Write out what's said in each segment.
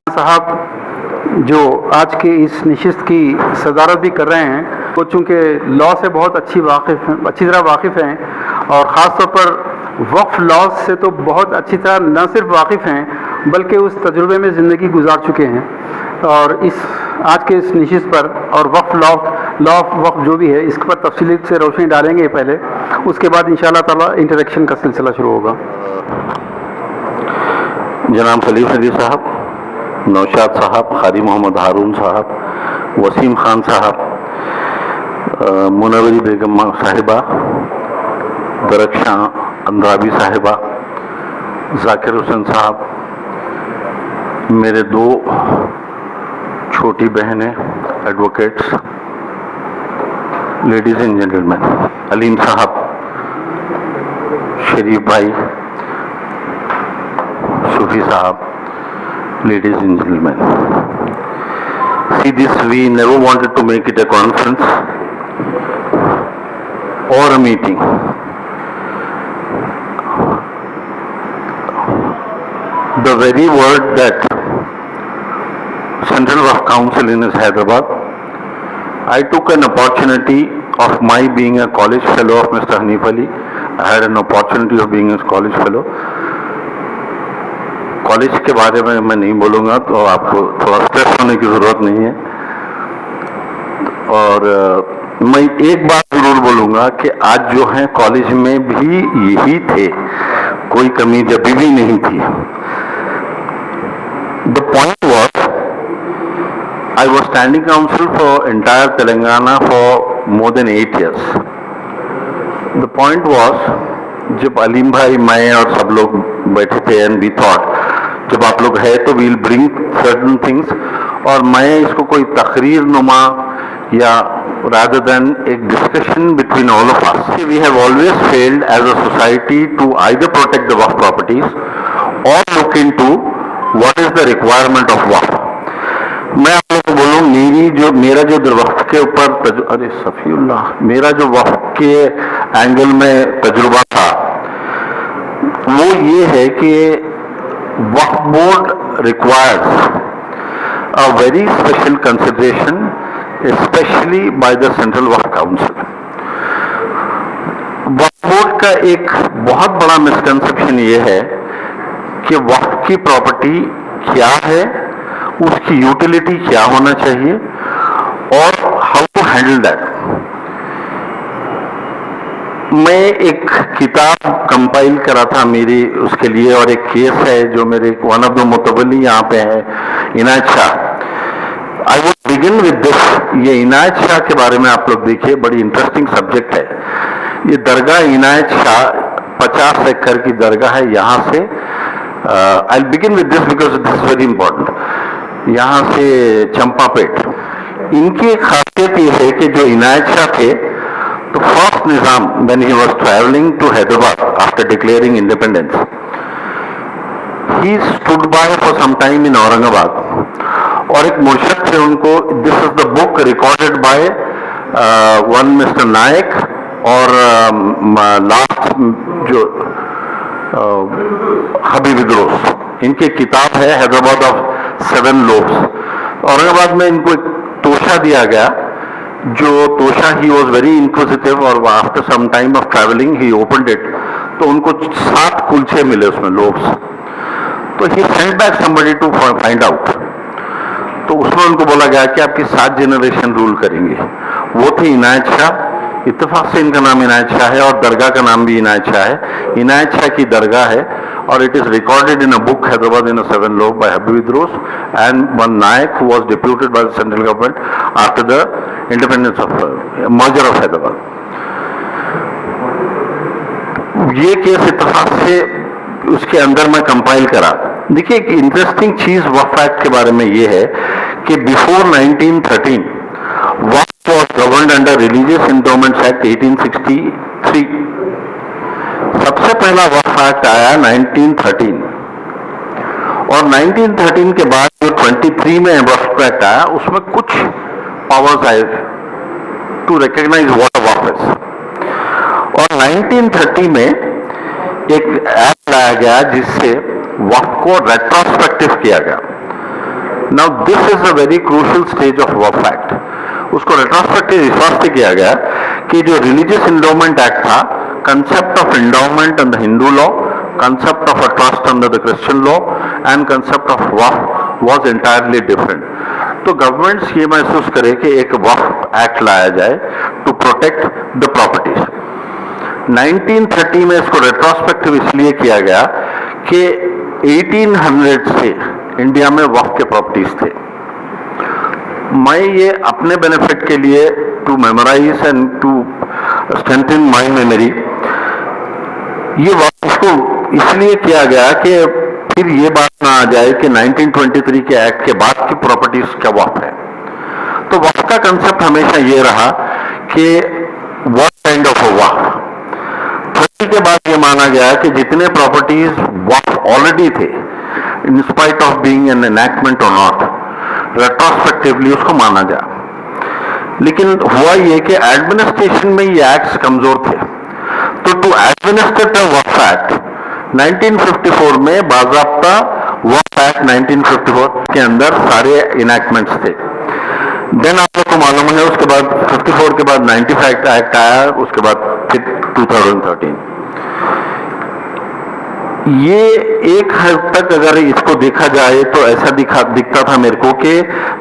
साहब जो आज के इस नशिस्त की सदारत भी कर रहे हैं, वो चूँकि लॉ से बहुत अच्छी तरह वाकिफ़ हैं और ख़ास तौर पर वक्फ लॉ से तो बहुत अच्छी तरह न सिर्फ वाकिफ़ हैं बल्कि उस तजुर्बे में ज़िंदगी गुजार चुके हैं। और इस आज के इस नशिस्त पर और लॉ ऑफ वक्फ जो भी है इस पर तफसीली से रोशनी डालेंगे पहले, उसके बाद इंशाअल्लाह ताला इंटरेक्शन का सिलसिला शुरू होगा। जनाब सलीम नदीर साहब, नौशाद साहब, कारी मोहम्मद हारून साहब, वसीम खान साहब, मुनव्वरी बेगम साहिबा, दरख्शां अंद्राबी साहिबा, जाकिर हुसैन साहब, मेरे दो छोटी बहनें advocates, ladies and gentleman, Aleem साहब, शरीफ भाई, सूफी साहब, ladies and gentlemen. See this, we never wanted to make it a conference or a meeting. The very word that Central Waqf Council in Hyderabad, I took an opportunity of my being a college fellow of Mr. Hanif Ali. I had an opportunity of being a college fellow. College के बारे में मैं नहीं बोलूँगा तो आपको थोड़ा stress होने की ज़रूरत नहीं है। और मैं एक बात ज़रूर बोलूँगा कि आज जो है कॉलेज में भी यही थे, कोई कमी जभी भी नहीं थी। The point was, I was standing council for entire Telangana for more than 8 years। The point was, जब अलीम भाई, मैं और सब लोग बैठे थे एंड वी थॉट जब आप लोग है तो वील ब्रिंग सर्टन थिंग्स, और मैं इसको कोई तकरीर नुमा या rather than a discussion between all of us. We have always failed as a society to either protect the waqf properties or look into what is the requirement of waqf. मैं आप लोग को बोलूँ, मेरा जो वक्फ के ऊपर अरे सफीउल्लाह, मेरा जो वक्फ के एंगल में तजुर्बा था वो ये है कि Waqf board requires a very special consideration, specially by the central Waqf council. Waqf board का एक बहुत बड़ा मिसकंसेप्शन ये है कि वक्फ की प्रॉपर्टी क्या है, उसकी यूटिलिटी क्या होना चाहिए और हाउ टू हैंडल दैट। मैं एक किताब कंपाइल करा था मेरी उसके लिए, और एक केस है जो मेरे वन ऑफ द मुतवल्ली यहाँ पे है, Inayat Shah. I would begin with this. ये इनायत शाह के बारे में आप लोग देखिए, बड़ी इंटरेस्टिंग सब्जेक्ट है। ये दरगाह इनायत शाह 50 एकड़ की दरगाह है। यहाँ से I begin with this because this is very important. यहाँ से चंपापेट, इनकी खासियत ये है कि जो इनायत शाह थे, तो first Nizam when he was traveling to Hyderabad after declaring independence, he stood by for some time in Aurangabad, और एक मुर्शद थे उनको, this is the book recorded by one mister Nayak, और लास्ट जो हबीब इदरोस, इनकी किताब है हैदराबाद ऑफ 7 लोब्स। औरंगाबाद में इनको एक तोशा दिया गया, जो तोशा ही वॉज वेरी इंक्विजिटिव, और after some time of travelling he opened it, तो उनको 7 कुलचे मिले उसमें, लोब्स। तो he sent back somebody to find out. तो उसमें उनको बोला गया कि आपकी 7 जनरेशन रूल करेंगे। वो थे इनायत शाह। इत्तेफाक से इनका नाम इनायत शाह है और दरगाह का नाम भी इनायत शाह है। इनायत शाह की दरगाह है, और it is recorded in a book Hyderabad in 7 loaf by Habib Idros and one Nayak who was deputed by the central government after the independence of merger of Hyderabad. ये केस इत्तेफाक से उसके अंदर मैं कंपाइल करा। देखिए, एक इंटरेस्टिंग चीज वक्फ एक्ट के बारे में ये है कि before 1913 Waqf was governed under Religious Endowments Act 1863। सबसे पहला वक्फ एक्ट आया 1913, और 1913 के बाद जो 23 में वक्फ एक्ट आया, उसमें कुछ पावर्स आए टू रिकॉग्नाइज व्हाट अ वक्फ इज। और 1930 में एक एक्ट लाया गया जिससे वक्फ को रेट्रोस्पेक्टिव किया गया। Now this is a very crucial stage of Waqf act. उसको रेट्रोस्पेक्टिव इस वास्ते किया गया कि जो रिलीजियस इंडोमेंट एक्ट था, concept of endowment in the Hindu law, concept of a trust under the Christian law and concept of Waqf was entirely different. तो governments ये महसूस करे कि एक वक्फ एक्ट लाया जाए टू प्रोटेक्ट द प्रॉपर्टीज। 1930 में इसको रेट्रोस्पेक्टिव इसलिए किया गया कि 1800 से इंडिया में वक्फ के प्रॉपर्टीज थे। मैं ये अपने बेनिफिट के लिए to memorise and to strengthen my memory, ये इसको इसलिए किया गया कि फिर ये बात ना आ जाए कि 1923 के एक्ट के बाद की प्रॉपर्टीज क्या वक्फ है। तो वक्फ का कंसेप्ट हमेशा ये रहा कि व्हाट काइंड ऑफ वक्फ। 30 के बाद ये माना गया कि जितने प्रॉपर्टीज वक्फ ऑलरेडी थे, in spite of being an enactment और नॉट, रेट्रोस्पेक्टिवली उसको माना गया। लेकिन हुआ ये कि एडमिनिस्ट्रेशन में ये एक्ट्स कमजोर थे, तो टू एडमिनिस्टर द वक्फ एक्ट 1954 में बाज़ाब्ता वक्फ एक्ट 1954 के अंदर सारे इनैक्टमेंट्स थे। देन आप लोग को मालूम है उसके बाद 54 के बाद 95 एक्ट आया, उसके बाद फिर 2013। ये एक हद तक अगर इसको देखा जाए तो ऐसा दिखता था मेरे को कि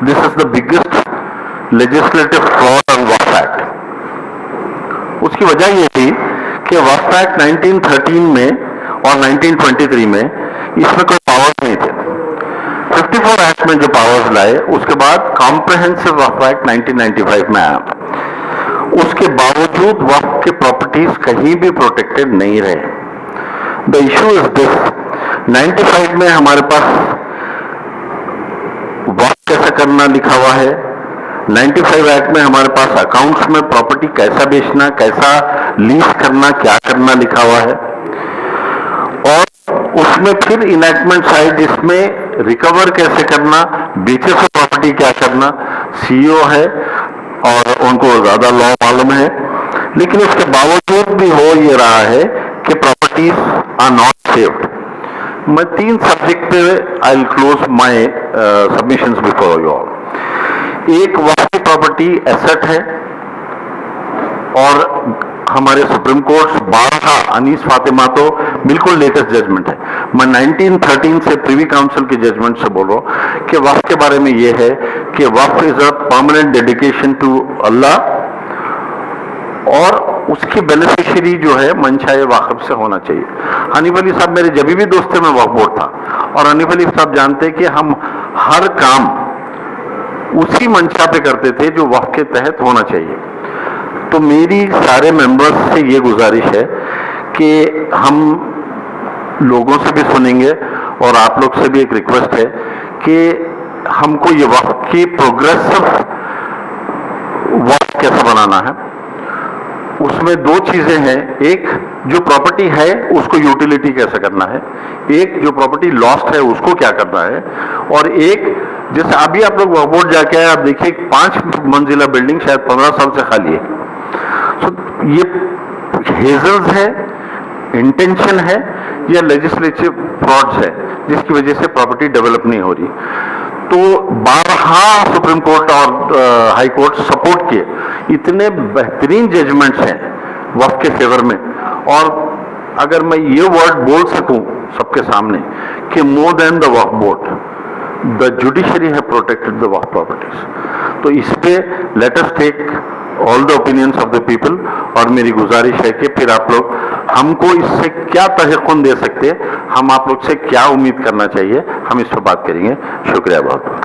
this is the biggest legislative flaw on Waqf act. उसकी वजह ये थी कि वक्फ एक्ट 1913 में और 1923 में इसमें कोई पावर्स नहीं थे। 54 एक्ट में जो पावर्स लाए, उसके बाद कॉम्प्रिहेंसिव वक्फ एक्ट 1995 में आया। उसके बावजूद वक्फ के प्रॉपर्टीज कहीं भी प्रोटेक्टेड नहीं रहे। द इशू इज दिस, 95 में हमारे पास वक्फ कैसा करना लिखा हुआ है, 95 एक्ट में हमारे पास अकाउंट्स में प्रॉपर्टी कैसा बेचना, कैसा लीज करना, क्या करना लिखा हुआ है। और उसमें फिर इनैक्टमेंट आए जिसमें रिकवर कैसे करना, बेचे से प्रॉपर्टी क्या करना। सीईओ है और उनको ज्यादा लॉ मालूम है, लेकिन उसके बावजूद भी हो ये रहा है कि प्रॉपर्टीज आर नॉट सेव्ड। मैं 3 सब्जेक्ट पे I will close my submissions before you all. एक, वक्फ की प्रॉपर्टी एसेट है और हमारे सुप्रीम कोर्ट 12 अनीस फातिमा तो बिल्कुल लेटेस्ट जजमेंट है। मैं 1913 से प्रिवी काउंसिल के जजमेंट से बोल रहा हूं कि वक्फ के बारे में यह है कि Waqf is a permanent dedication to Allah और उसकी बेनिफिशियरी जो है मनशाए वाकिफ से होना चाहिए। हनीफ अली साहब मेरे जब भी दोस्त थे, मैं वक्फ बोर्ड था, और हनीफ अली साहब जानते कि हम हर काम उसी मंशा पे करते थे जो वक्फ के तहत होना चाहिए। तो मेरी सारे मेंबर्स से ये गुजारिश है कि हम लोगों से भी सुनेंगे और आप लोग से भी एक रिक्वेस्ट है कि हमको ये वक्फ की प्रोग्रेसिव वक्फ कैसे बनाना है। उसमें 2 चीजें हैं, एक जो प्रॉपर्टी है उसको यूटिलिटी कैसे करना है, एक जो प्रॉपर्टी लॉस्ट है उसको क्या करना है, और एक जैसे अभी आप लोग वक्फ बोर्ड जाके आए, आप देखिए 5 मंजिला बिल्डिंग शायद 15 साल से खाली है। तो ये हेजल्स है, इंटेंशन है या लेजिस्लेटिव फ्रॉड्स है जिसकी वजह से प्रॉपर्टी डेवलप नहीं हो रही। तो 12 सुप्रीम कोर्ट और हाई कोर्ट सपोर्ट किए, इतने बेहतरीन जजमेंट्स हैं वक्फ के फेवर में। और अगर मैं ये वर्ड बोल सकूं सबके सामने कि मोर देन द वक्फ बोर्ड, द जुडिशरी है प्रोटेक्टेड द वक्फ प्रॉपर्टीज। तो इस पे let us take all the opinions of the people. और मेरी गुजारिश है कि फिर आप लोग हमको इससे क्या तहक़्क़ुन दे सकते हैं, हम आप लोग से क्या उम्मीद करना चाहिए, हम इस पर बात करेंगे। शुक्रिया बहुत बहुत।